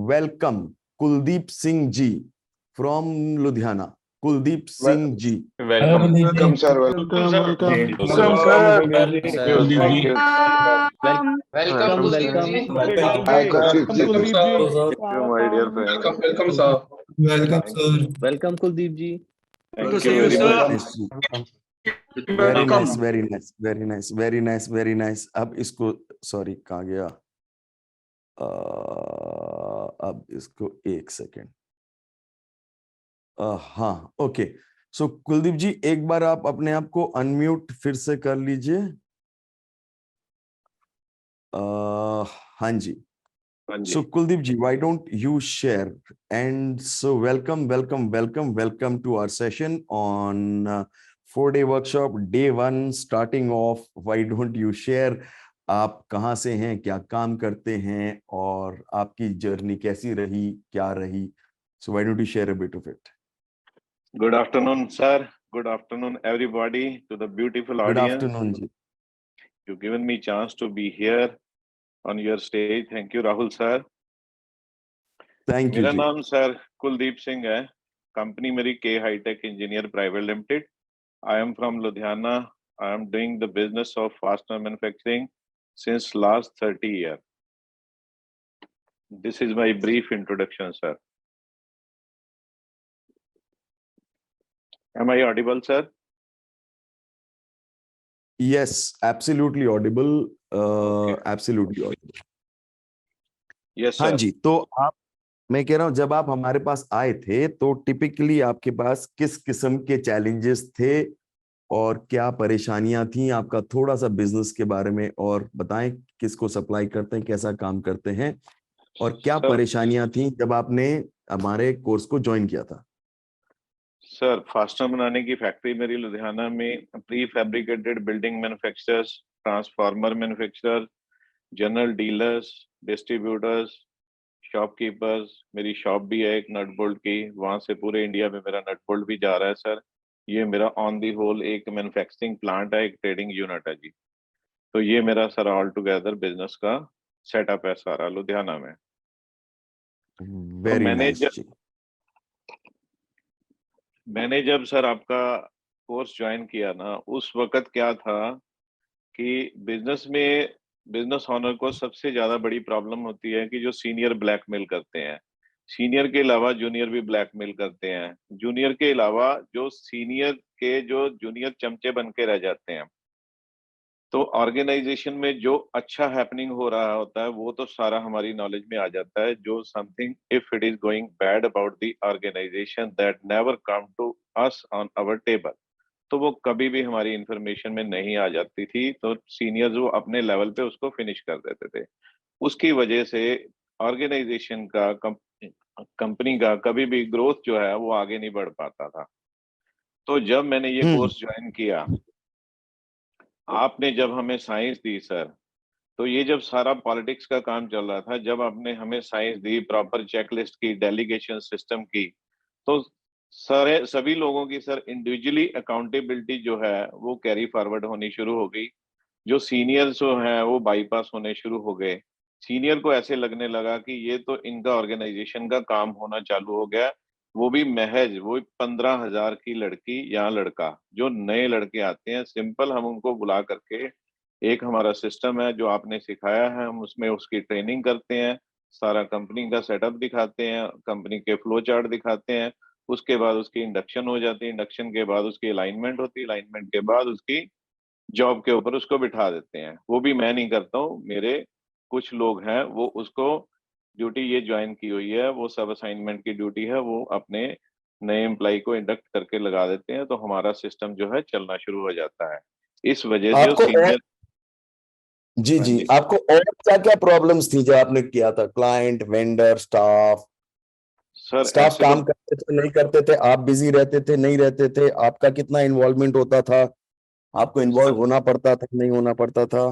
welcome Kuldeep Singh ji from Ludhiana. Kuldeep Singh ji. Welcome, sir. Welcome, sir. Welcome, sir. Hi, Kaushik ji. My dear friend. Welcome, sir. Welcome, sir. Welcome, Kuldeep ji. Thank see you you, very sir. much. Very Welcome. nice, very nice, very nice, very nice, very nice. अब इसको sorry कहाँ गया? अब इसको एक second. हाँ, okay. सो कुलदीप जी, एक बार आप अपने आप को अनम्यूट फिर से कर लीजिए. हाँ जी. So Kuldeep ji, why don't you share? And so welcome to our session on 4-day workshop, day 1, starting off. Why don't you share? आप कहाँ से हैं, क्या काम करते हैं और आपकी जर्नी कैसी रही, क्या रही? So why don't you share a bit of it? Good afternoon, sir. Good afternoon, everybody, to the beautiful audience. Good afternoon ji. You've given me chance to be here on your stage. Thank you, Rahul sir. Thank you मेरा जी. नाम sir Kuldeep Singh है. Company मेरी के high tech engineer private limited. I am from Ludhiana. I am doing the business of fastener manufacturing since last 30 years. This is my brief introduction, sir. Am I audible, sir? Yes, absolutely audible. Okay. Absolutely audible. Yes, हाँ sir. जी. तो आप, मैं कह रहा हूं, जब आप हमारे पास आए थे तो टिपिकली आपके पास किस किस्म के चैलेंजेस थे और क्या परेशानियां थी? आपका थोड़ा सा बिजनेस के बारे में और बताएं, किसको सप्लाई करते हैं, कैसा काम करते हैं और क्या सर, परेशानियां थी जब आपने हमारे कोर्स को ज्वाइन किया था? सर, फास्टनर बनाने की फैक्ट्री मेरी लुधियाना में pre fabricated building manufacturers, transformer manufacturer, general dealers, distributors, shopkeepers, मेरी शॉप भी है एक नट बोल्ट की. वहां से पूरे इंडिया में मेरा नट बोल्ट भी जा रहा है सर. ये मेरा ऑन दी होल एक मैन्युफैक्चरिंग प्लांट है, एक ट्रेडिंग यूनिट है जी. तो ये मेरा सर ऑल टुगेदर बिजनेस का सेटअप है सारा लुधियाना में. वेरी नाइस जी. मैंने जब सर आपका कोर्स ज्वाइन किया ना, उस वक्त क्या था कि बिजनेस ऑनर को सबसे ज्यादा बड़ी प्रॉब्लम होती है कि जो सीनियर ब्लैकमेल करते हैं. सीनियर के अलावा जूनियर भी ब्लैकमेल करते हैं. जूनियर के अलावा जो सीनियर के जो जूनियर चमचे बन के रह जाते हैं. तो ऑर्गेनाइजेशन में जो अच्छा हैपनिंग हो रहा होता है वो तो सारा हमारी नॉलेज में आ जाता है. जो something if it is going bad about the organisation that never come to us on our table, तो वो कभी भी हमारी इंफॉर्मेशन में नहीं आ जाती थी. तो सीनियर्स वो अपने लेवल पे उसको फिनिश कर देते थे. उसकी वजह से ऑर्गेनाइजेशन का कंपनी का कभी भी ग्रोथ जो है वो आगे नहीं बढ़ पाता था. तो जब मैंने ये कोर्स ज्वाइन किया, आपने जब हमें साइंस दी सर, तो ये जब सारा पॉलिटिक्स का काम चल रहा था, जब आपने हमें साइंस दी, प्रॉपर चेकलिस्ट की, डेलीगेशन सिस्टम की, तो सारे सभी लोगों की सर इंडिविजुअली अकाउंटेबिलिटी जो है वो कैरी फॉरवर्ड होनी शुरू हो गई. जो सीनियर्स जो हैं वो बाईपास होने शुरू हो गए. सीनियर को ऐसे लगने लगा कि ये तो इनका ऑर्गेनाइजेशन का काम होना चालू हो गया. वो भी महज वो 15,000 की लड़की या लड़का, जो नए लड़के आते हैं, सिंपल हम उनको बुला करके, एक हमारा सिस्टम है जो आपने सिखाया है, हम उसमें उसकी ट्रेनिंग करते हैं, सारा कंपनी का सेटअप दिखाते हैं, कंपनी के फ्लो चार्ट दिखाते हैं. उसके बाद उसकी इंडक्शन हो जाती है. इंडक्शन के बाद उसकी अलाइनमेंट होती है. अलाइनमेंट के बाद उसकी जॉब के ऊपर उसको बिठा देते हैं. वो भी मैं नहीं करता हूँ, मेरे कुछ लोग हैं वो उसको ड्यूटी ये ज्वाइन की हुई है, वो सब असाइनमेंट की ड्यूटी है, वो अपने नए एम्प्लॉय को इंडक्ट करके लगा देते हैं. तो हमारा सिस्टम जो है चलना शुरू हो जाता है. इस वजह से सीनियर जी जी, आपको और क्या क्या प्रॉब्लम्स थी जब आपने किया था? क्लाइंट, वेंडर, स्टाफ सर काम करते थे, नहीं करते थे? आप बिजी रहते थे, नहीं रहते थे? आपका कितना इन्वॉल्वमेंट होता था? आपको इन्वॉल्व होना पड़ता था, नहीं होना पड़ता था?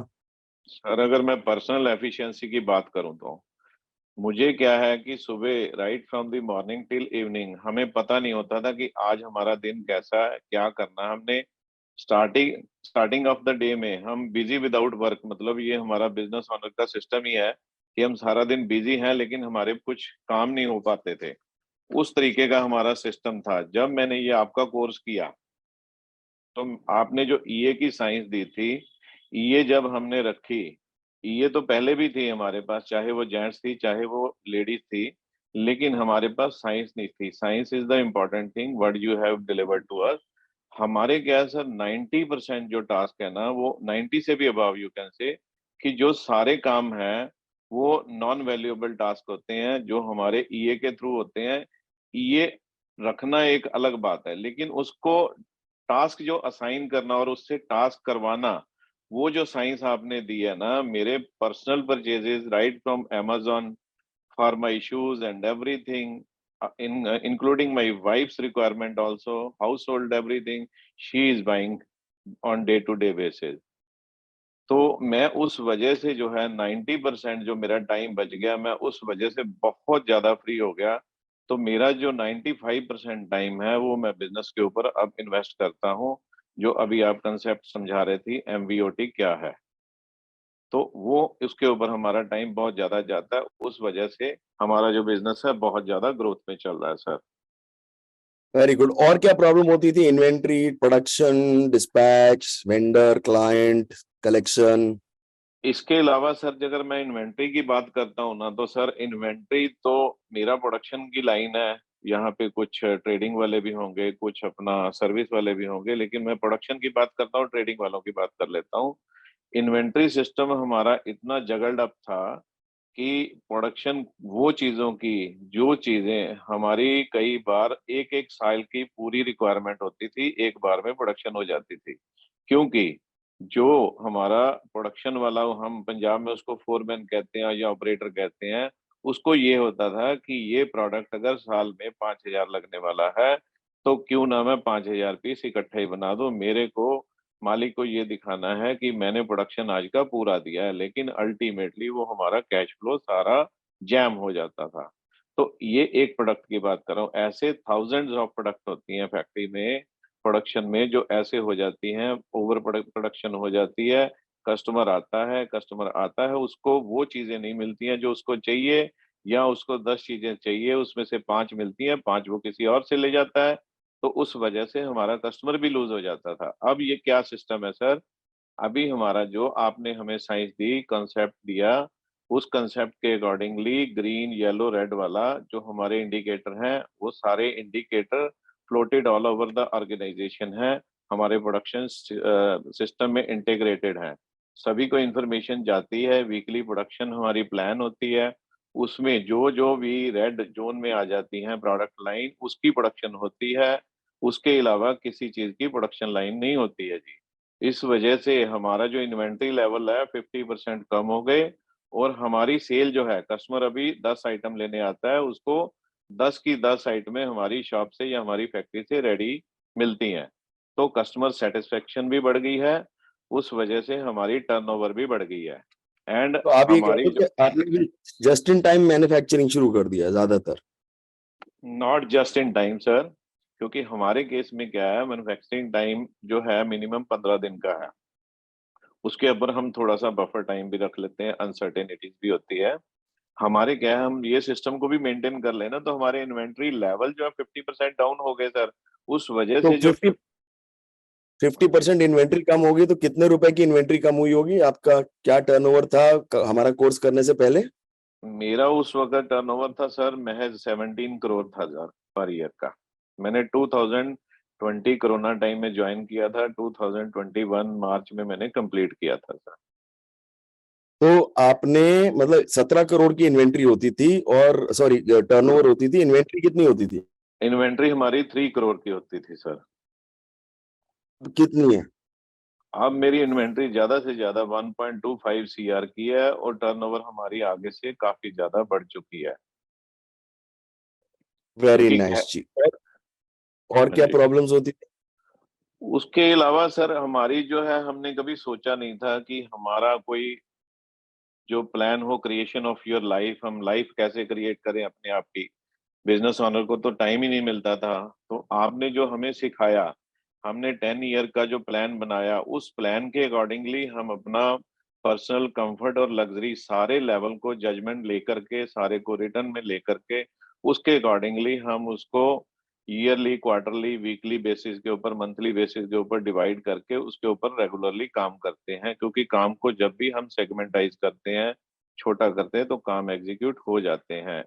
सर अगर मैं पर्सनल एफिशिएंसी की बात करूं तो मुझे क्या है कि सुबह right from the morning till evening हमें पता नहीं होता था कि आज हमारा दिन कैसा है, क्या करना है. हमने स्टार्टिंग ऑफ द डे में हम बिजी विदाउट वर्क, मतलब ये हमारा बिजनेस ऑनर का सिस्टम ही है कि हम सारा दिन बिजी हैं लेकिन हमारे कुछ काम नहीं हो पाते थे। उस तरीके का हमारा सिस्टम था। जब मैंने ये आपका कोर्स किया तो आपने जो ईए की साइंस दी थी, ईए जब हमने रखी, ईए तो पहले भी थी हमारे पास, चाहे वो जेंट्स थी चाहे वो लेडीज थी, लेकिन हमारे पास साइंस नहीं थी। Science is the important thing what you have delivered to us. हमारे क्या है सर, 90% जो टास्क है ना, वो 90 से भी अबव यू कैन से, कि जो सारे काम हैं वो नॉन वैल्यूएबल टास्क होते हैं जो हमारे ईए के थ्रू होते हैं। ईए रखना एक अलग बात है, लेकिन उसको टास्क जो असाइन करना और उससे टास्क करवाना, वो जो साइंस आपने दी है ना, मेरे personal purchases right from Amazon for my shoes and everything, including my wife's requirement also, household everything, she is buying on day to day basis। तो मैं उस वजह से जो है 90% जो मेरा टाइम बच गया, मैं उस वजह से बहुत ज्यादा फ्री हो गया। तो मेरा जो 95% टाइम है वो मैं बिजनेस के ऊपर अब इन्वेस्ट करता हूँ। जो अभी आप कंसेप्ट समझा रहे थी एमवीओटी क्या है, तो वो उसके ऊपर हमारा टाइम बहुत ज्यादा जाता है। उस वजह से हमारा जो बिजनेस है बहुत ज्यादा ग्रोथ में चल रहा है सर। Very good. और क्या प्रॉब्लम होती थी? Inventory, production, dispatch, vendor, client, collection? इसके अलावा सर अगर मैं इन्वेंट्री की बात करता हूँ ना, तो सर इन्वेंट्री तो मेरा प्रोडक्शन की लाइन है। यहाँ पे कुछ ट्रेडिंग वाले भी होंगे, कुछ अपना सर्विस वाले भी होंगे, लेकिन मैं प्रोडक्शन की बात करता हूँ, ट्रेडिंग वालों की बात कर लेता हूँ। इन्वेंट्री सिस्टम हमारा इतना जगल्ड अप था कि प्रोडक्शन वो चीजों की, जो चीजें हमारी कई बार एक एक साल की पूरी रिक्वायरमेंट होती थी, एक बार में प्रोडक्शन हो जाती थी। क्योंकि जो हमारा प्रोडक्शन वाला, हम पंजाब में उसको फोरमैन कहते हैं या ऑपरेटर कहते हैं, उसको ये होता था कि ये प्रोडक्ट अगर साल में 5,000 लगने वाला है, तो क्यों ना मैं 5,000 पीस इकट्ठे ही बना दूं। मेरे को, मालिक को ये दिखाना है कि मैंने प्रोडक्शन आज का पूरा दिया है। लेकिन अल्टीमेटली वो हमारा कैश फ्लो सारा जैम हो जाता था। तो ये एक प्रोडक्ट की बात कर रहा हूँ, ऐसे थाउजेंड्स ऑफ प्रोडक्ट होती हैं फैक्ट्री में, प्रोडक्शन में, जो ऐसे हो जाती हैं, ओवर प्रोडक्शन हो जाती है। कस्टमर आता है, उसको वो चीजें नहीं मिलती हैं जो उसको चाहिए, या उसको 10 चीजें चाहिए, उसमें से 5 मिलती हैं, 5 वो किसी और से ले जाता है। तो उस वजह से हमारा कस्टमर भी लूज हो जाता था। अब ये क्या सिस्टम है सर, अभी हमारा जो आपने हमें साइंस दी, कंसेप्ट दिया, उस कंसेप्ट के अकॉर्डिंगली ग्रीन येलो रेड वाला जो हमारे इंडिकेटर हैं, वो सारे indicator floated all over the organisation है, हमारे प्रोडक्शन सिस्टम में इंटीग्रेटेड है। सभी को इंफॉर्मेशन जाती है, वीकली प्रोडक्शन हमारी प्लान होती है, उसमें जो जो भी रेड जोन में आ जाती हैं प्रोडक्ट लाइन, उसकी प्रोडक्शन होती है। उसके अलावा किसी चीज की प्रोडक्शन लाइन नहीं होती है जी। इस वजह से हमारा जो इन्वेंट्री लेवल है 50% कम हो गए। और हमारी सेल जो है, कस्टमर अभी 10 आइटम लेने आता है, उसको 10 की 10 आइटमें हमारी शॉप से या हमारी फैक्ट्री से रेडी मिलती हैं। तो कस्टमर सेटिस्फेक्शन भी बढ़ गई है, उस वजह से हमारी टर्नओवर भी बढ़ गई है। एंड तो आप ये कह रहे हमारी हो कि आपने भी जस्ट इन टाइम मैन्युफैक्चरिंग शुरू कर दिया ज्यादातर? Not just in time sir, क्योंकि हमारे केस में क्या है, मैन्युफैक्चरिंग टाइम जो है मिनिमम 15 दिन का है। उसके ऊपर हम थोड़ा सा बफर टाइम भी रख लेते हैं, अनसर्टेनिटीज भी होती है। हमारे क्या है, हम ये सिस्टम को भी मेंटेन कर लेना, तो हमारे इन्वेंट्री लेवल जो है 50% डाउन हो गए सर। उस वजह तो से जो 50% इन्वेंट्री कम होगी तो कितने रुपए की इन्वेंट्री कम हुई होगी? आपका क्या टर्नओवर था हमारा कोर्स करने से पहले? मेरा उस वक्त टर्नओवर था सर महज 17 करोड़ था सर, पर ईयर का। मैंने 2020 कोरोना टाइम में ज्वाइन किया था, 2021 मार्च में मैंने कंप्लीट किया था सर। तो आपने मतलब 17 करोड़ की इन्वेंट्री होती थी, और सॉरी टर्नओवर होती थी, इन्वेंट्री कितनी होती थी? इन्वेंट्री हमारी 3 करोड़ की होती थी सर। कितनी है? अब मेरी इन्वेंट्री ज्यादा से ज्यादा 1.25 सीआर की है, और टर्नओवर हमारी आगे से काफी ज्यादा बढ़ चुकी है। वेरी क्योंकि नाइस जी। और हाँ क्या जी, प्रॉब्लम्स होती थी? उसके अलावा सर हमारी जो है, हमने कभी सोचा नहीं था कि हमारा कोई जो प्लान हो, क्रिएशन ऑफ योर लाइफ, हम लाइफ कैसे क्रिएट करें अपने आप की। बिजनेस ओनर को तो टाइम ही नहीं मिलता था। तो आपने जो हमें सिखाया, हमने 10 ईयर का जो प्लान बनाया, उस प्लान के अकॉर्डिंगली हम अपना पर्सनल कंफर्ट और लग्जरी सारे लेवल को जजमेंट लेकर के, सारे को रिटर्न में लेकर के, उसके अकॉर्डिंगली हम उसको ईयरली, क्वार्टरली, वीकली बेसिस के ऊपर, मंथली बेसिस के ऊपर डिवाइड करके उसके ऊपर रेगुलरली काम करते हैं। क्योंकि काम को जब भी हम सेगमेंटाइज करते हैं, छोटा करते हैं, तो काम एग्जीक्यूट हो जाते हैं।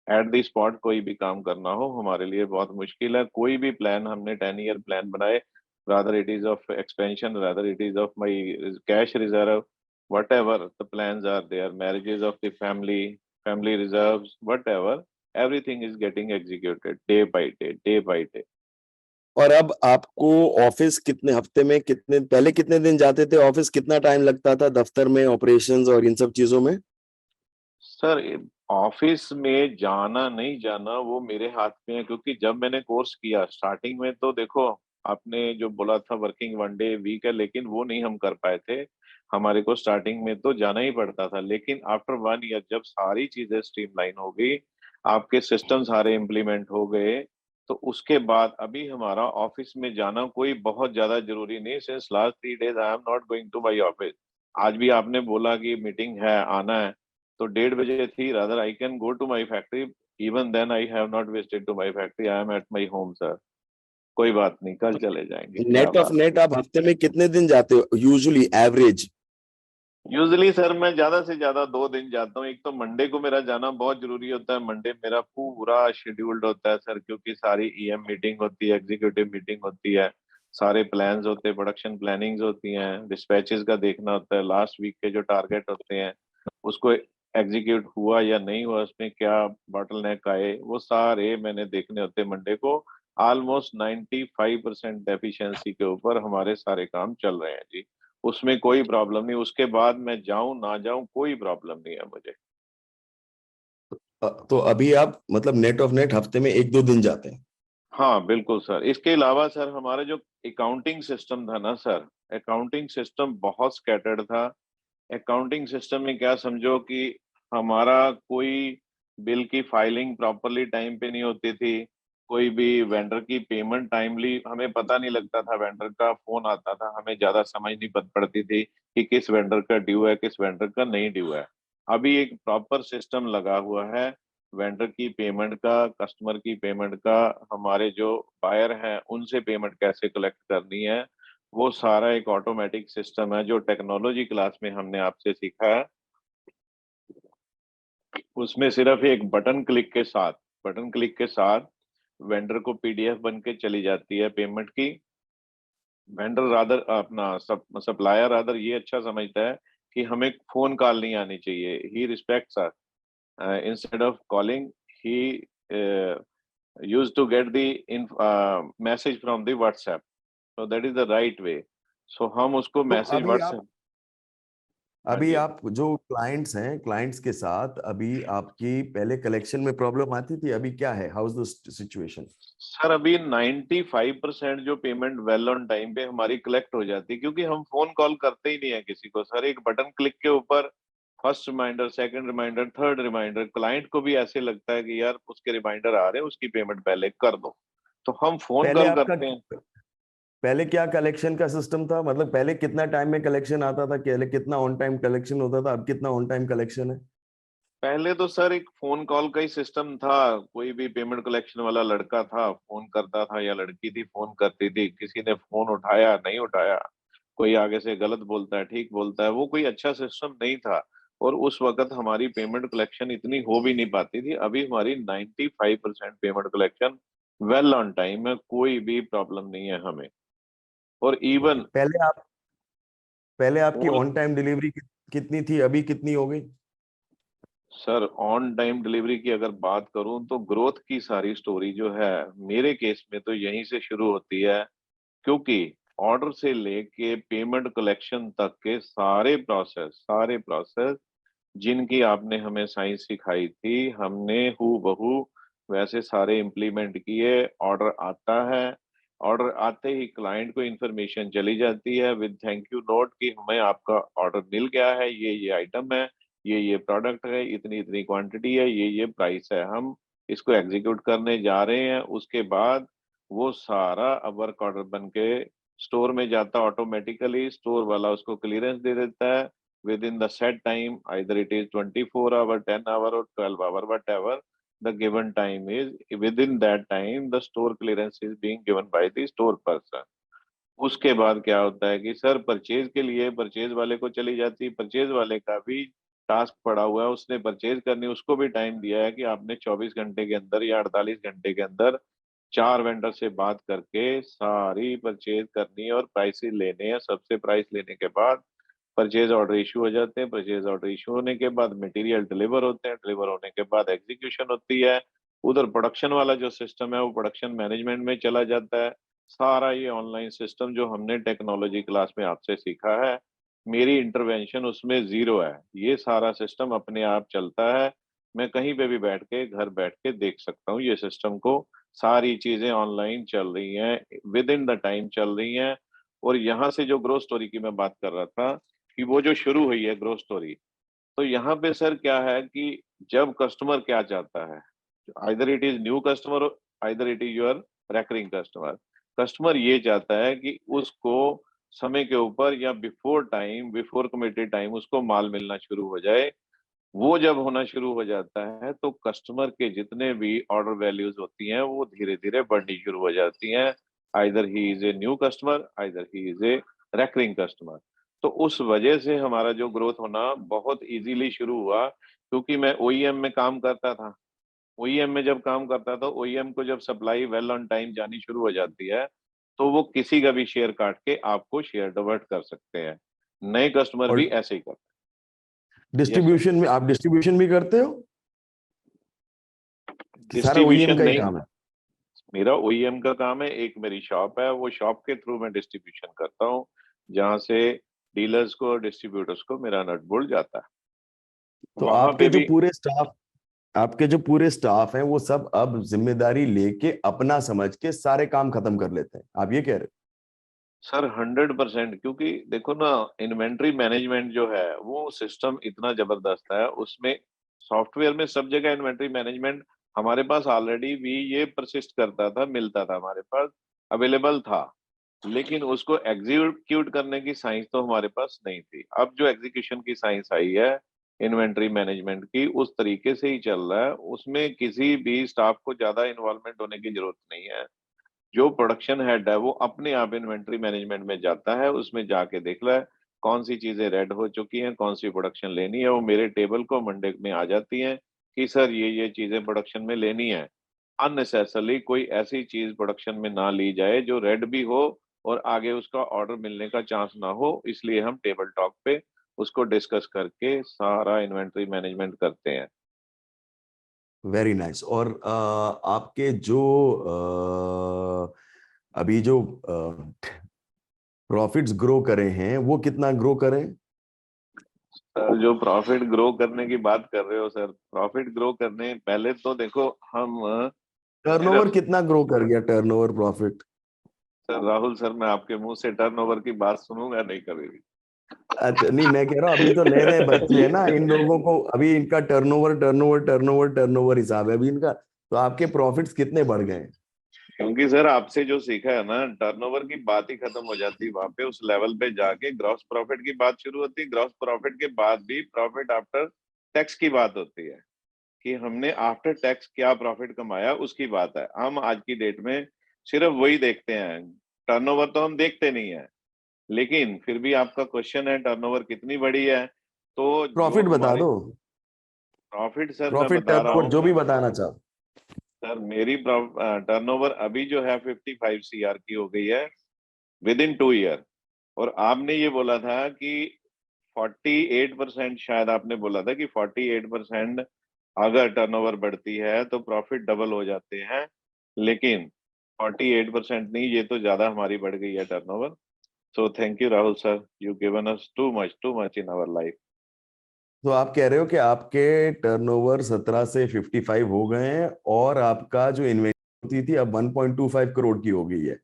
एट द स्पॉट कोई भी काम करना हो हमारे लिए बहुत मुश्किल है। कोई भी प्लान हमने 10 ईयर प्लान बनाए, rather it is of expansion, rather it is of my cash reserve, whatever the plans are there, marriages of the family reserves, whatever, everything is getting executed day by day, day by day. और अब आपको office कितने हफ्ते में, कितने पहले कितने दिन जाते थे ऑफिस, कितना टाइम लगता था दफ्तर में, ऑपरेशंस और इन सब चीजों में? सर, ऑफिस में जाना नहीं जाना वो मेरे हाथ में है। क्योंकि जब मैंने कोर्स किया स्टार्टिंग में, तो देखो, आपने जो बोला था वर्किंग 1 डे वीक है, लेकिन वो नहीं हम कर पाए थे। हमारे को स्टार्टिंग में तो जाना ही पड़ता था, लेकिन आफ्टर 1 ईयर जब सारी चीजें स्ट्रीमलाइन हो गई, आपके सिस्टम सारे इम्प्लीमेंट हो गए, तो उसके बाद अभी हमारा ऑफिस में जाना कोई बहुत ज्यादा जरूरी नहीं। Since last 3 days I am not going to my office. आज भी आपने बोला कि मीटिंग है, आना है, तो 1:30 बजे थी। Rather I can go to my factory, even then I have not visited to my factory, I am at my home sir. कोई बात नहीं, कल चले जाएंगे, क्या नेट ऑफ बात। नेट आप हफ्ते में कितने दिन जाते हो यूजुअली, एवरेज? यूजली सर मैं ज्यादा से ज्यादा 2 दिन जाता हूँ। एक तो मंडे को मेरा जाना बहुत जरूरी होता है। मंडे मेरा पूरा शेड्यूल्ड होता है सर, क्योंकि सारी ईएम मीटिंग होती है, एग्जीक्यूटिव मीटिंग होती है, सारे प्लान्स होते हैं, प्रोडक्शन प्लानिंग्स होती हैं, डिस्पैचेस का देखना होता है, लास्ट वीक के जो टारगेट होते हैं उसको एग्जीक्यूट हुआ या नहीं हुआ, उसमें क्या बॉटलनेक आए, वो सारे मैंने देखने होते हैं मंडे को। ऑलमोस्ट 95% एफिशिएंसी के ऊपर हमारे सारे काम चल रहे हैं जी। उसमें कोई प्रॉब्लम नहीं। उसके बाद मैं जाऊं ना जाऊं कोई प्रॉब्लम नहीं है मुझे। तो अभी आप मतलब नेट ऑफ नेट हफ्ते में 1-2 दिन जाते हैं? हाँ बिल्कुल सर। इसके अलावा सर हमारा जो अकाउंटिंग सिस्टम था ना सर, अकाउंटिंग सिस्टम बहुत स्कैटर्ड था। अकाउंटिंग सिस्टम में क्या समझो कि हमारा कोई बिल की फाइलिंग प्रॉपरली टाइम पे नहीं होती थी, कोई भी वेंडर की पेमेंट टाइमली हमें पता नहीं लगता था। वेंडर का फोन आता था, हमें ज्यादा समझ नहीं पड़ती थी कि किस वेंडर का ड्यू है, किस वेंडर का नहीं ड्यू है। अभी एक प्रॉपर सिस्टम लगा हुआ है वेंडर की पेमेंट का, कस्टमर की पेमेंट का, हमारे जो बायर हैं उनसे पेमेंट कैसे कलेक्ट करनी है। वो सारा एक ऑटोमेटिक सिस्टम है जो टेक्नोलॉजी क्लास में हमने आपसे सीखा है। उसमें सिर्फ एक बटन क्लिक के साथ वेंडर को पीडीएफ बन के चली जाती है पेमेंट की। वेंडर रादर अपना सप्लायर रादर ये अच्छा समझता है कि हमें फोन कॉल नहीं आनी चाहिए। He respects us instead of calling, he used to get the message from the WhatsApp, so that is the right way। so हम उसको तो मैसेज WhatsApp। हाँ अभी जी आप जो क्लाइंट्स हैं, क्लाइंट्स के साथ अभी आपकी पहले कलेक्शन में प्रॉब्लम आती थी, अभी क्या है, how is the situation? Sir, अभी 95% जो पेमेंट वेल ऑन टाइम पे हमारी कलेक्ट हो जाती है, क्योंकि हम फोन कॉल करते ही नहीं है किसी को सर। एक बटन क्लिक के ऊपर first reminder, second reminder, third reminder, client को भी ऐसे लगता है कि यार उसके रिमाइंडर आ रहे हैं, उसकी पेमेंट पहले कर दो, तो हम फोन पहले कॉल आपका करते हैं। पहले क्या कलेक्शन का सिस्टम था, मतलब पहले कितना टाइम में कलेक्शन आता था, पहले कितना ऑन टाइम कलेक्शन होता था, अब कितना ऑन टाइम कलेक्शन है? पहले तो सर एक फोन कॉल का ही सिस्टम था। कोई भी पेमेंट कलेक्शन वाला लड़का था फोन करता था, या लड़की थी फोन करती थी, किसी ने फोन उठाया नहीं उठाया, कोई आगे से गलत बोलता है ठीक बोलता है, वो कोई अच्छा सिस्टम नहीं था। और उस वक्त हमारी पेमेंट कलेक्शन इतनी हो भी नहीं पाती थी। अभी हमारी 95% payment collection well on time है, कोई भी प्रॉब्लम नहीं है हमें। और ओके, इवन पहले आपकी ऑन टाइम डिलीवरी कितनी थी, अभी कितनी हो गई? सर, ऑन टाइम डिलीवरी की अगर बात करूं तो ग्रोथ की सारी स्टोरी जो है मेरे केस में तो यहीं से शुरू होती है। क्योंकि ऑर्डर से लेके पेमेंट कलेक्शन तक के सारे प्रोसेस जिनकी आपने हमें साइंस सिखाई थी, हमने हू बहू वैसे सारे इम्प्लीमेंट किए। ऑर्डर आता है, ऑर्डर आते ही क्लाइंट को इन्फॉर्मेशन चली जाती है विद थैंक यू नोट कि हमें आपका ऑर्डर मिल गया है, ये आइटम है, ये प्रोडक्ट है, इतनी इतनी क्वांटिटी है, ये प्राइस है, हम इसको एग्जीक्यूट करने जा रहे हैं। उसके बाद वो सारा वर्क ऑर्डर बन के स्टोर में जाता ऑटोमेटिकली, स्टोर वाला उसको क्लियरेंस दे देता है, within the set time, either it is 24 hour, 10 hour or 12 hour, whatever the given time is, within that time the store clearance is being given by the store person. उसके बाद क्या होता है कि सर परचेज के लिए purchase वाले को चली जाती है, परचेज वाले का भी टास्क पड़ा हुआ है, उसने परचेज करनी, उसको भी टाइम दिया है कि आपने 24 घंटे के अंदर या 48 घंटे के अंदर 4 वेंडर से बात करके सारी परचेज करनी है और प्राइसेस लेने हैं। सबसे प्राइस लेने के बाद परचेज ऑर्डर इशू हो जाते हैं, परचेज ऑर्डर इशू होने के बाद मटेरियल डिलीवर होते हैं, डिलीवर होने के बाद एग्जीक्यूशन होती है। उधर प्रोडक्शन वाला जो सिस्टम है वो प्रोडक्शन मैनेजमेंट में चला जाता है। सारा ये ऑनलाइन सिस्टम जो हमने टेक्नोलॉजी क्लास में आपसे सीखा है, मेरी इंटरवेंशन उसमें जीरो है। ये सारा सिस्टम अपने आप चलता है, मैं कहीं पे भी बैठ के घर बैठ के देख सकता हूँ ये सिस्टम को। सारी चीजें ऑनलाइन चल रही हैं, विद इन द टाइम चल रही हैं। और यहाँ से जो ग्रोथ स्टोरी की मैं बात कर रहा था कि वो जो शुरू हुई है ग्रोथ स्टोरी, तो यहाँ पे सर क्या है कि जब कस्टमर क्या चाहता है, either it is new customer, either it is your recurring customer. Customer ये चाहता है कि उसको समय के ऊपर या before time, before committed time उसको माल मिलना शुरू हो जाए। वो जब होना शुरू हो जाता है तो कस्टमर के जितने भी ऑर्डर वैल्यूज होती हैं वो धीरे धीरे बढ़नी शुरू हो जाती हैं। Either he is a new customer, either he is a recurring customer. तो उस वजह से हमारा जो ग्रोथ होना बहुत इजीली शुरू हुआ, क्योंकि मैं ओईएम में काम करता था। ओईएम में जब काम करता था, ओईएम को जब सप्लाई वेल ऑन टाइम जानी शुरू हो जाती है तो वो किसी का भी शेयर काट के आपको शेयर डिवर्ट कर सकते हैं। नए कस्टमर और भी ऐसे ही करते हैं। डिस्ट्रीब्यूशन में आप डिस्ट्रीब्यूशन भी करते हो कि सारा ओईएम डिस्ट्रीब्यूशन का ही नहीं, काम है? मेरा ओईएम का काम है, एक मेरी शॉप है, वो शॉप के थ्रू मैं डिस्ट्रीब्यूशन करता हूँ, जहाँ से डीलर्स को और डिस्ट्रीब्यूटर्स को मेरा नट बोल्ट जाता है। तो वहां पे भी आपके जो पूरे स्टाफ हैं वो सब अब जिम्मेदारी लेके अपना समझ के सारे काम खत्म कर लेते हैं, आप ये कह रहे सर 100%, क्योंकि देखो ना, इन्वेंट्री मैनेजमेंट जो है वो सिस्टम इतना जबरदस्त है, उसमें सॉफ्टवेयर में सब जगह इन्वेंट्री मैनेजमेंट हमारे पास ऑलरेडी भी ये परसिस्ट करता था, मिलता था, हमारे पास अवेलेबल था, लेकिन उसको एग्जीक्यूट करने की साइंस तो हमारे पास नहीं थी। अब जो एग्जीक्यूशन की साइंस आई है इन्वेंट्री मैनेजमेंट की, उस तरीके से ही चल रहा है। उसमें किसी भी स्टाफ को ज्यादा इन्वॉल्वमेंट होने की जरूरत नहीं है। जो प्रोडक्शन हेड है वो अपने आप इन्वेंट्री मैनेजमेंट में जाता है, उसमें जाके देख रहा है कौन सी चीजें रेड हो चुकी हैं, कौन सी प्रोडक्शन लेनी है। वो मेरे टेबल को मंडे में आ जाती हैं कि सर ये चीजें प्रोडक्शन में लेनी है। अननेसेसरली कोई ऐसी चीज प्रोडक्शन में ना ली जाए जो रेड भी हो और आगे उसका ऑर्डर मिलने का चांस ना हो, इसलिए हम टेबल टॉक पे उसको डिस्कस करके सारा इन्वेंट्री मैनेजमेंट करते हैं। Very nice. और आपके जो अभी जो प्रॉफिट्स ग्रो करे हैं वो कितना ग्रो करें? सर जो प्रॉफिट ग्रो करने की बात कर रहे हो सर, प्रॉफिट ग्रो करने पहले तो देखो हम टर्नओवर सिर्फ, कितना ग्रो कर गया, turnover profit? Sir Rahul sir, मैं आपके मुंह से टर्नओवर की बात सुनूंगा नहीं कभी भी। अच्छा नहीं, मैं कह रहा हूँ अभी तो नए नए बच्चे हैं ना, इन लोगों को अभी इनका टर्नओवर टर्नओवर टर्नओवर टर्नओवर हिसाब है अभी इनका। तो आपके प्रॉफिट्स कितने बढ़ गए हैं? क्योंकि सर आपसे जो सीखा है ना, टर्नओवर की बात ही खत्म हो जाती है वहां पे। उस लेवल पे जाके ग्रॉस प्रॉफिट की बात शुरू होती है। ग्रॉस प्रॉफिट के बाद भी प्रॉफिट आफ्टर टैक्स की बात होती है कि हमने आफ्टर टैक्स क्या प्रॉफिट कमाया, उसकी बात है। हम आज की डेट में सिर्फ वही देखते हैं, टर्नओवर तो हम देखते नहीं है। लेकिन फिर भी आपका क्वेश्चन है टर्नओवर कितनी बड़ी है, तो जो प्रॉफिट बता हमारे दो, प्रॉफिट, सर मैं प्रॉफिट बता रहा टर्नओवर जो हूँ। भी बताना चाहो। सर मेरी टर्नओवर अभी जो है 55 सीआर की हो गई है विद इन 2 ईयर। और आपने ये बोला था कि 48%, शायद आपने बोला था कि 48% अगर टर्नओवर बढ़ती है तो प्रॉफिट डबल हो जाते हैं। लेकिन 48% नहीं, ये तो ज्यादा हमारी बढ़ गई है turnover. So thank you Rahul sir, you given us too much in our life. तो आप कह रहे हो कि आपके टर्नओवर 17 से 55 हो गए हैं और आपका जो इन्वेंटरी थी अब 1.25 करोड़ की हो गई है,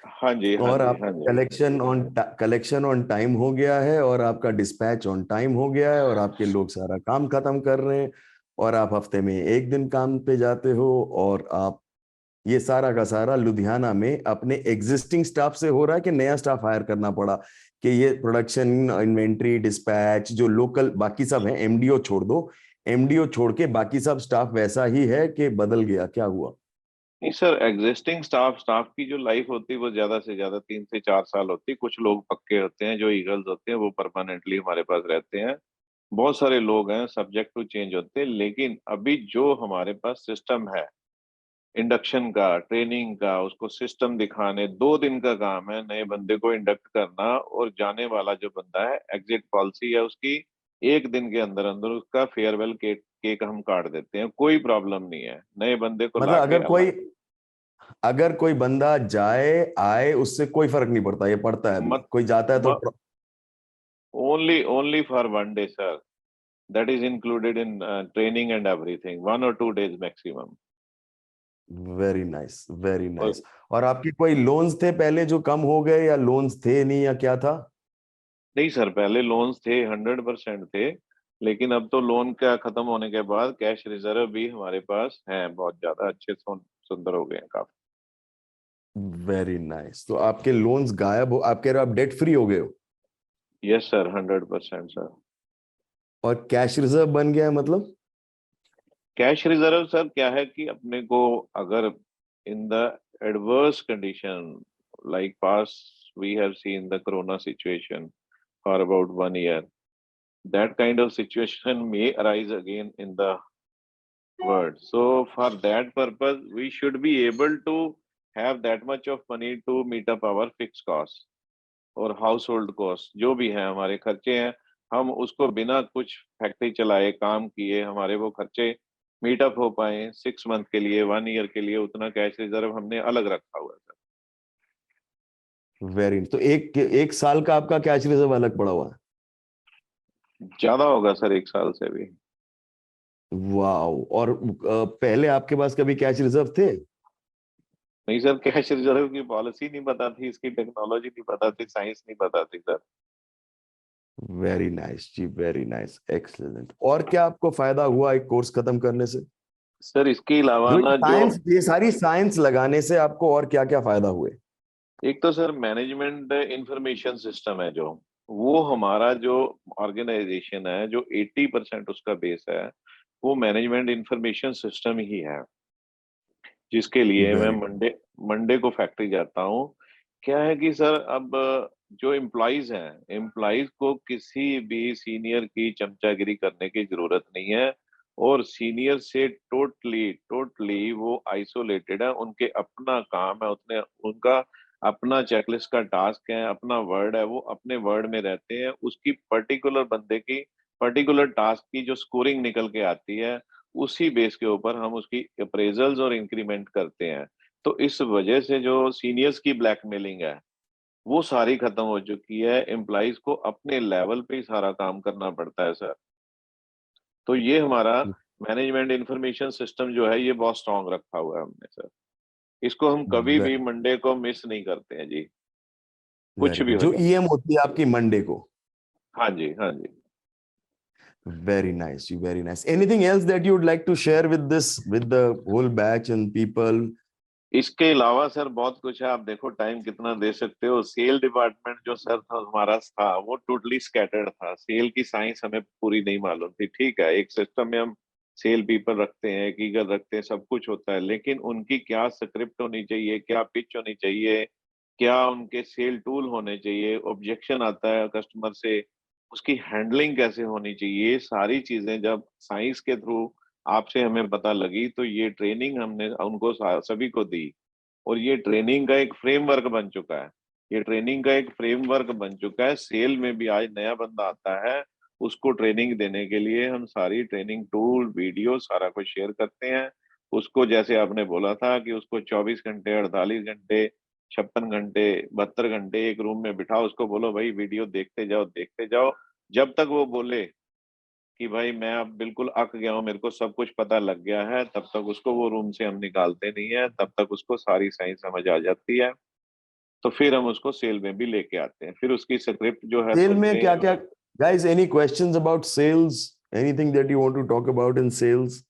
हाँ जी, हाँ और जी, आप हाँ जी। कलेक्शन ऑन टाइम हो गया है, और आपका डिस्पैच ऑन टाइम हो गया है, और आपके लोग सारा काम खत्म कर रहे हैं, और आप हफ्ते में एक दिन काम पे जाते हो, और आप ये सारा का सारा लुधियाना में अपने एग्जिस्टिंग स्टाफ से हो रहा है कि नया स्टाफ हायर करना पड़ा, कि ये प्रोडक्शन, इन्वेंट्री, डिस्पैच, जो लोकल बाकी सब है, एमडीओ छोड़ दो, एमडीओ छोड़ के बाकी सब स्टाफ वैसा ही है कि बदल गया, क्या हुआ? नहीं सर, एग्जिस्टिंग स्टाफ की जो लाइफ होती है वो ज्यादा से ज्यादा 3 से 4 साल होती है। कुछ लोग पक्के होते हैं, जो ईगल्स होते हैं वो परमानेंटली हमारे पास रहते हैं। बहुत सारे लोग हैं सब्जेक्ट टू चेंज होते हैं, लेकिन अभी जो हमारे पास सिस्टम है इंडक्शन का, ट्रेनिंग का, उसको सिस्टम दिखाने, 2 दिन का काम है नए बंदे को इंडक्ट करना, और जाने वाला जो बंदा है एग्जिट पॉलिसी है उसकी 1 दिन के अंदर अंदर उसका फेयरवेल केक केक हम काट देते हैं। कोई प्रॉब्लम नहीं है, नए बंदे को मतलब लाके अगर कोई बंदा जाए आए उससे कोई फर्क नहीं पड़ता, ये पड़ता है अभी मत, कोई जाता है तो? Only for 1 day sir, that is included in training and everything, 1 or 2 days maximum. Very nice, very nice. और आपके कोई लोन्स थे पहले जो कम हो गए, या लोन्स थे नहीं, या क्या था? नहीं सर, पहले लोन्स थे, 100% थे, लेकिन अब तो लोन का खत्म होने के बाद कैश रिजर्व भी हमारे पास है, बहुत ज्यादा अच्छे सुंदर हो गए हैं काफी। Very nice. तो आपके लोन्स गायब हो, आप कह रहे हो आप डेट फ्री हो गए हो, यस सर, 100% सर। और कैश रिजर्व बन गया है मतलब? कैश रिजर्व सर क्या है कि अपने को अगर in the adverse condition, like pass we have seen the corona situation for about 1 year, that kind of situation may arise again in the world. So for that purpose we should be able to have that much of money to meet up our fixed costs और house hold cost जो भी है हमारे खर्चे हैं, हम उसको बिना कुछ फैक्ट्री चलाए काम किए हमारे वो खर्चे मीटअप हो पाए 6 मंथ के लिए, 1 year के लिए, उतना कैश रिजर्व हमने अलग रखा हुआ है सर। वेरी, तो एक साल का आपका कैश रिजर्व अलग पड़ा हुआ है? ज्यादा होगा सर 1 साल से भी। वाओ। और पहले आपके पास कभी कैश रिजर्व थे? नहीं सर, कैश रिजर्व की पॉलिसी नहीं पता थी, इसकी टेक्नोलॉजी नहीं पता थी, साइंस नहीं पता थी sir. Very nice ji, very nice, excellent. और क्या आपको फायदा हुआ एक कोर्स खत्म करने से? सर इसके अलावा जो ना जो साइंस, ये सारी साइंस लगाने से आपको और क्या क्या फायदा हुए? एक तो सर मैनेजमेंट इंफॉर्मेशन सिस्टम है, जो वो हमारा जो ऑर्गेनाइजेशन है, जो 80% उसका बेस है वो मैनेजमेंट इंफॉर्मेशन सिस्टम ही है, जिसके लिए मैं वेरी। मंडे मंडे को फैक्ट्री जाता हूँ। क्या है कि सर अब जो एम्प्लॉयज हैं, एम्प्लॉयज को किसी भी सीनियर की चमचागिरी करने की जरूरत नहीं है, और सीनियर से टोटली टोटली वो आइसोलेटेड है, उनके अपना काम है, उतने उनका अपना चेकलिस्ट का टास्क है, अपना वर्ड है, वो अपने वर्ड में रहते हैं, उसकी पर्टिकुलर बंदे की पर्टिकुलर टास्क की जो स्कोरिंग निकल के आती है उसी बेस के ऊपर हम उसकी अप्रेजल्स और इंक्रीमेंट करते हैं। तो इस वजह से जो सीनियर्स की ब्लैकमेलिंग है वो सारी खत्म हो चुकी है, एम्प्लॉइज को अपने लेवल पे ही सारा काम करना पड़ता है सर। तो ये हमारा मैनेजमेंट इंफॉर्मेशन सिस्टम जो है ये बहुत स्ट्रांग रखा हुआ है हमने सर, इसको हम कभी भी मंडे को मिस नहीं करते हैं जी, कुछ वेरी भी गुड। हो जो जाए। ईएम होती है आपकी मंडे को? हाँ जी, हाँ जी। Very nice, you very nice. Anything else that you would like to share with this, with the whole batch and people? इसके अलावा सर बहुत कुछ है, आप देखो टाइम कितना दे सकते हो। सेल डिपार्टमेंट जो सर था हमारा था वो टोटली स्कैटर्ड था, सेल की साइंस हमें पूरी नहीं मालूम थी। ठीक है, एक सिस्टम में हम सेल पीपल रखते हैं, एक ईगल रखते हैं, सब कुछ होता है, लेकिन उनकी क्या स्क्रिप्ट होनी चाहिए, क्या पिच होनी चाहिए, क्या उनके सेल टूल होने चाहिए, ऑब्जेक्शन आता है कस्टमर से उसकी हैंडलिंग कैसे होनी चाहिए, ये सारी चीजें जब साइंस के थ्रू आपसे हमें पता लगी तो ये ट्रेनिंग हमने उनको सभी को दी, और ये ट्रेनिंग का एक फ्रेमवर्क बन चुका है। ये ट्रेनिंग का एक फ्रेमवर्क बन चुका है। सेल में भी आज नया बंदा आता है, उसको ट्रेनिंग देने के लिए हम सारी ट्रेनिंग टूल, वीडियो सारा कुछ शेयर करते हैं। उसको जैसे आपने बोला था कि उसको 24 घंटे, 48 घंटे, 56 घंटे, 72 घंटे एक रूम में बिठाओ, उसको बोलो भाई वीडियो देखते जाओ देखते जाओ, जब तक वो बोले कि भाई मैं अब बिल्कुल अक गया हूँ, मेरे को सब कुछ पता लग गया है, तब तक उसको वो रूम से हम निकालते नहीं है, तब तक उसको सारी साइंस समझ आ जाती है। तो फिर हम उसको सेल में भी लेके आते हैं, फिर उसकी स्क्रिप्ट जो है सेल में सुनते क्या हैं। क्या? Guys, any questions about sales? Anything that you want to talk about in sales?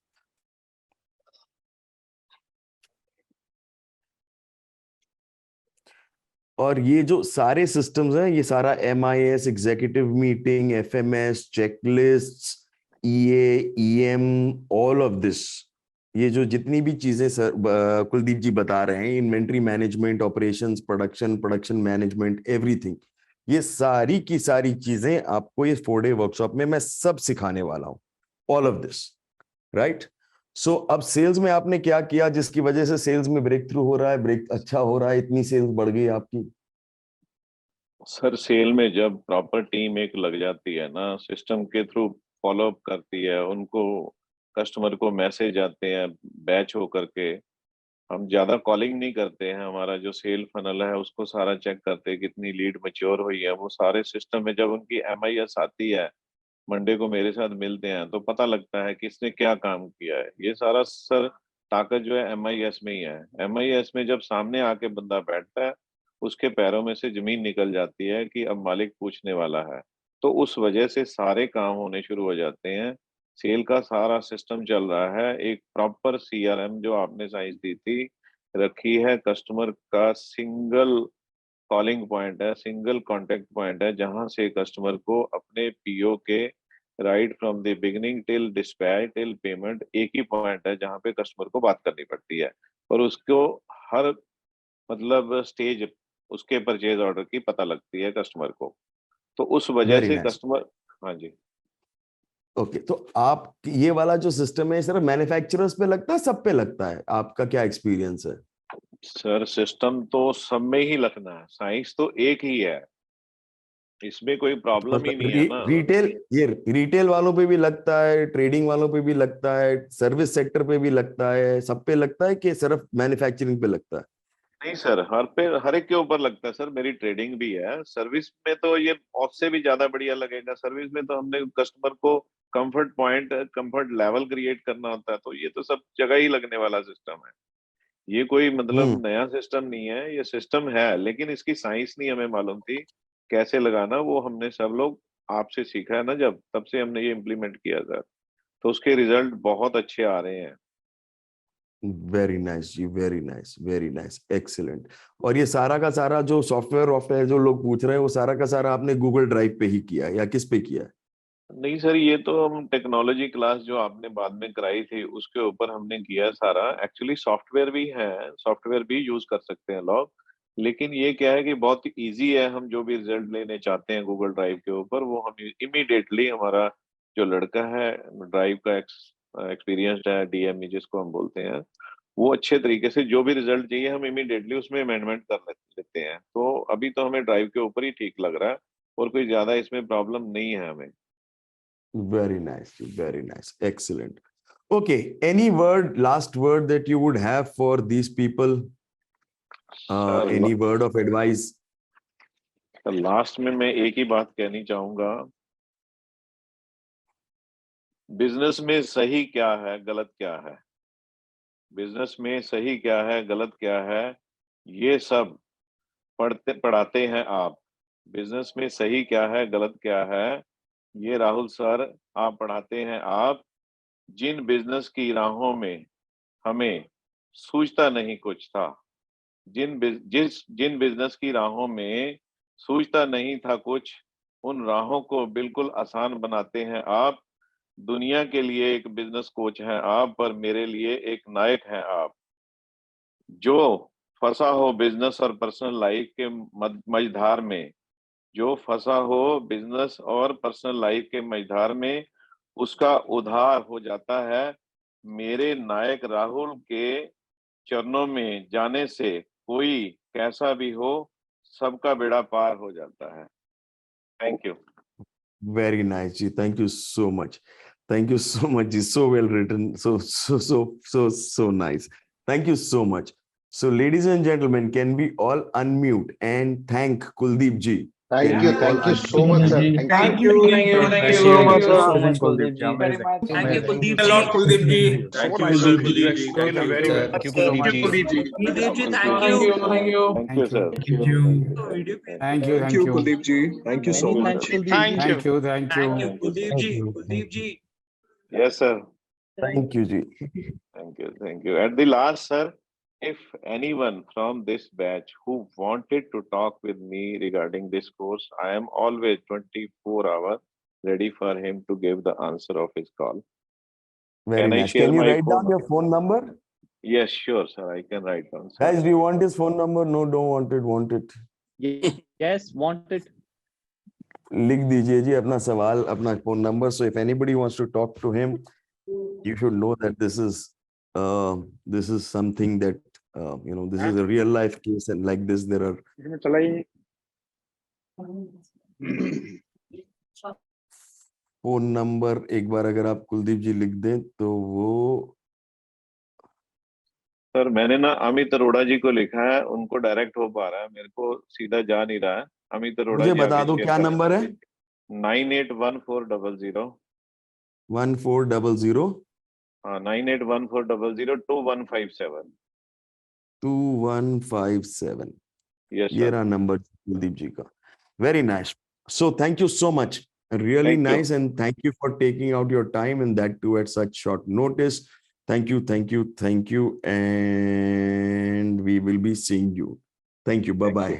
और ये जो सारे सिस्टम्स हैं, ये सारा MIS, executive meeting, FMS, checklist, EA, EM, all of this, ये जो जितनी भी चीजें सर कुलदीप जी बता रहे हैं, inventory management, operations, production management, everything, ये सारी की सारी चीजें आपको ये 4-day वर्कशॉप में मैं सब सिखाने वाला हूं, ऑल ऑफ दिस, राइट? सो अब सेल्स में आपने क्या किया जिसकी वजह से सेल्स में ब्रेक थ्रू हो रहा है, ब्रेक अच्छा हो रहा है, इतनी सेल्स बढ़ गई आपकी? सर सेल में जब प्रॉपर टीम एक लग जाती है ना, सिस्टम के थ्रू फॉलो अप करती है, उनको कस्टमर को मैसेज आते हैं बैच हो करके, हम ज्यादा कॉलिंग नहीं करते हैं, हमारा जो सेल फनल है उसको सारा चेक करते हैं कितनी लीड मैच्योर हुई है, वो सारे सिस्टम में जब उनकी MIS आती है, मंडे को मेरे साथ मिलते हैं तो पता लगता है कि इसने क्या काम किया है। ये सारा सर ताकत जो है MIS में ही है। MIS में जब सामने आके बंदा बैठता है, उसके पैरों में से जमीन निकल जाती है कि अब मालिक पूछने वाला है, तो उस वजह से सारे काम होने शुरू हो जाते हैं। सेल का सारा सिस्टम चल रहा है, एक प्रॉपर CRM जो आपने साइंस दी थी रखी है, कस्टमर का सिंगल कॉलिंग पॉइंट है, सिंगल कांटेक्ट पॉइंट है, जहां से कस्टमर को अपने PO के right from the beginning till dispatch till payment एक ही पॉइंट है जहां पे कस्टमर को बात करनी पड़ती है, और उसको हर मतलब स्टेज उसके परचेज ऑर्डर की पता लगती है कस्टमर को, तो उस वजह वेरी से नाइस। कस्टमर। हाँ जी। ओके, तो आप ये वाला जो सिस्टम है सिर्फ मैन्युफैक्चरर्स पे लगता है, सब पे लगता है? आपका क्या एक्सपीरियंस है? सर सिस्टम तो सब में ही लगना है, साइंस तो एक ही है, इसमें कोई प्रॉब्लम ही मतलब नहीं है ना। रिटेल, ये रिटेल वालों पे भी लगता है, ट्रेडिंग वालों पे भी लगता है, सर्विस सेक्टर पे भी लगता है, सब पे लगता है कि सिर्फ मैन्युफैक्चरिंग पे लगता है? नहीं सर, हर एक के ऊपर लगता है सर, मेरी ट्रेडिंग भी है, सर्विस में तो ये उससे भी ज्यादा बढ़िया लगेगा। सर्विस में तो हमने कस्टमर को comfort point, comfort level create करना होता है, तो ये तो सब जगह ही लगने वाला सिस्टम है। ये कोई मतलब हम्म। नया सिस्टम नहीं है, ये सिस्टम है, लेकिन इसकी साइंस नहीं हमें मालूम थी कैसे लगाना, वो हमने सब लोग आपसे सीखा है ना जब, तब से हमने ये इम्प्लीमेंट किया सर, तो उसके रिजल्ट बहुत अच्छे आ रहे हैं। Very nice ji, very nice, very nice, excellent. और ये सारा का सारा जो सॉफ्टवेयर जो लोग पूछ रहे हैं, वो सारा का सारा आपने गूगल ड्राइव पे ही किया है या किस पे किया है? नहीं सर, ये तो हम टेक्नोलॉजी क्लास जो आपने बाद में कराई थी उसके ऊपर हमने किया सारा। एक्चुअली सॉफ्टवेयर भी है, सॉफ्टवेयर भी यूज कर सकते हैं लोग, लेकिन ये क्या है कि बहुत इजी है, हम जो भी रिजल्ट लेने चाहते हैं गूगल ड्राइव के ऊपर, वो हम इमीडिएटली, हमारा जो लड़का है ड्राइव का एक्सपीरियंस्ड है, DME जिसको हम बोलते हैं, वो अच्छे तरीके से जो भी रिजल्ट चाहिए हम इमीडिएटली उसमें अमेंडमेंट कर लेते हैं। तो अभी तो हमें ड्राइव के ऊपर ही ठीक लग रहा है, और कोई ज्यादा इसमें प्रॉब्लम नहीं है हमें। Very nice, very nice, excellent. Okay, any word, last word that you would have for these people? Sir Any word of advice? Last में मैं एक ही बात कहनी चाहूंगा, बिजनेस में सही क्या है गलत क्या है, बिजनेस में सही क्या है गलत क्या है, ये सब पढ़ाते हैं आप। बिजनेस में सही क्या है गलत क्या है, ये राहुल सर आप पढ़ाते हैं आप। जिन बिजनेस की राहों में हमें सूझता नहीं कुछ था, जिन बिजनेस की राहों में सूझता नहीं था कुछ, उन राहों को बिल्कुल आसान बनाते हैं आप। दुनिया के लिए एक बिजनेस कोच हैं आप, पर मेरे लिए एक नायक हैं आप। जो फंसा हो बिजनेस और पर्सनल लाइफ के मझधार में, जो फंसा हो बिजनेस और पर्सनल लाइफ के मझधार में, उसका उद्धार हो जाता है मेरे नायक राहुल के चरणों में जाने से। कोई कैसा भी हो, सबका बेड़ा पार हो जाता है। Thank you. Very nice, ji. Thank you so much. Thank you so much, ji. So well written. So nice. Thank you so much. So, ladies and gentlemen, can we all unmute and thank Kuldeep ji? Thank you so unmute? much, sir. Thank you. Thank you so much, sir. so much, Kuldeep ji. Very much. Thank you, Kuldeep A ji. lot, Kuldeep ji. So So nice, nice, Kuldeep ji. Kuldeep ji. Very well. Thank you, Thank you, Kuldeep ji. Kuldeep ji. Kuldeep ji, thank Thank you. you. Thank you. Thank you sir. Thank you. Thank you. Thank you, Kuldeep ji. Thank you so much. Thank you. Thank you, Kuldeep ji. Kuldeep ji. Yes sir. Thank you, ji. Thank you. At the last sir, if anyone from this batch who wanted to talk with me regarding this course, I am always 24 hours ready for him to give the answer of his call. Very Can I nice. share Can you my write down phone? your phone number? Yes, sure, sir. I can write down, sir. Guys, do you want his phone number? No, don't want it, want it. Yes, wanted. लिख दीजिए जी अपना सवाल, अपना phone number. So if anybody wants to talk to him, you should know that this is something that this is a real life case, and like this there are phone number. एक बार अगर आप कुलदीप जी लिख दें तो वो sir मैंने ना अमित अरोड़ा जी को लिखा है, उनको डायरेक्ट हो पा रहा है, मेरे को सीधा जा नहीं रहा है। अमित अरोड़ा मुझे जी बता आगे दो शेयर क्या कर नंबर है? 981400 1400 हाँ 9814002157 2157. यस ये सर। रहा नंबर कुलदीप जी का. Very nice. So thank you so much. Really Thank you. nice, and thank you for taking out your time, and that too at such short notice. Thank you, thank you, thank you, and we will be seeing you. Thank you. Bye bye.